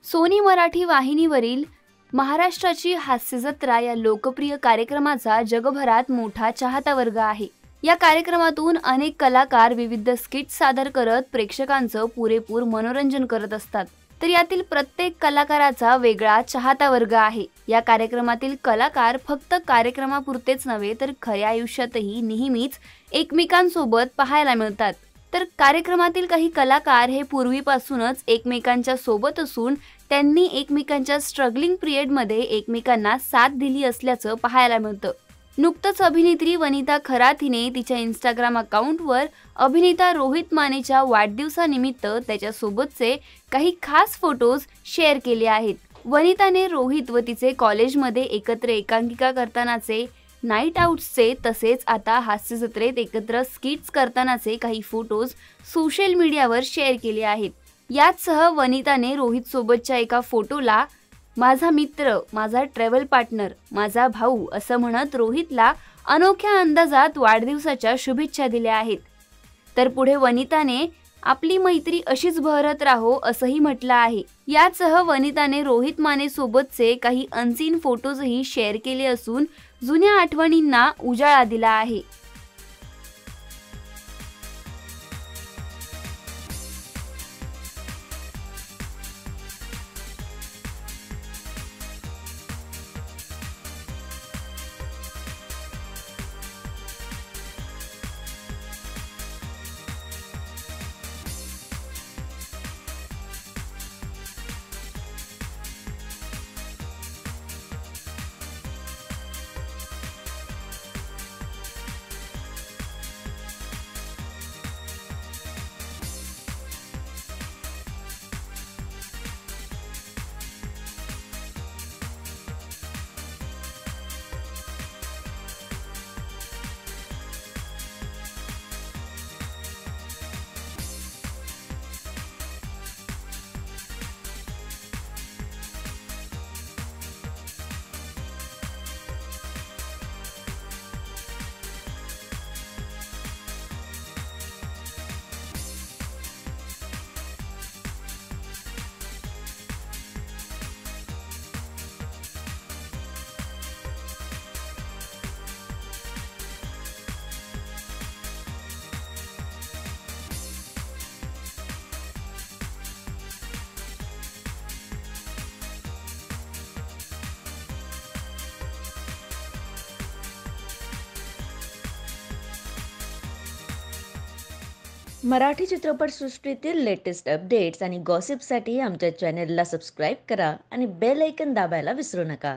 Sony Marathi वाहिनीवरील महाराष्ट्राची हास्य जत्रा या लोकप्रिय कार्यक्रमाचा जगभरात मोठा चाहता वर्ग आहे। या कार्यक्रमातून अनेक कलाकार विविध स्किट सादर करत प्रेक्षकांचं पुरेपूर मनोरंजन करत असतात। तर यातील प्रत्येक कलाकाराचा वेगळा चाहता वर्ग आहे। या कार्यक्रमातील कलाकार फक्त कार्यक्रमापुरतेच नव्हे तर खऱ्या आयुष्यातही नेहमीच एकमेकांसोबत पाहायला मिळतात। तर कार्यक्रमातील काही कलाकार हे पूर्वीपासूनच एकमेकांच्या सोबत असून त्यांनी एकमेकांच्या स्ट्रगलिंग पिरियडमध्ये एकमेकांना साथ दिली असल्याचं पाहायला मिळतं। नुकतंच अभिनेत्री वनिता खरात हिने तिच्या इंस्टाग्राम अकाउंटवर अभिनेता रोहित मानेच्या वाढदिवसानिमित्त त्याच्यासोबतचे काही खास फोटोज शेअर केले आहेत। वनिताने रोहित व तिचे कॉलेजमध्ये एकत्र एकांकिका करतानाचे, नाईट आउट्सचे तसेच आता हास्य जत्रेत एकत्र स्किट्स करतानाचे काही फोटोज सोशल मीडियावर शेअर केले आहेत। याचसह वनिताने रोहित सोबतच्या एका फोटोला माझा मित्र, माझा ट्रॅव्हल पार्टनर, माझा भाऊ असं म्हणत रोहितला अनोख्या अंदाजात वाढदिवसाच्या शुभेच्छा दिल्या आहेत। तर पुढे वनिताने आपली मैत्री अशीच बहरत राहो असंही म्हटलं आहे। याचसह वनिताने रोहित माने सोबतचे काही अनसीन फोटोजही शेअर केले असून जुन्या आठवणींना उजाळा दिला आहे। मराठी चित्रपटसृष्टीतील लेटेस्ट अपडेट्स आणि गॉसिपसाठी आमच्या चॅनेलला सबस्क्राईब करा आणि बेल ऐकन दाबायला विसरू नका।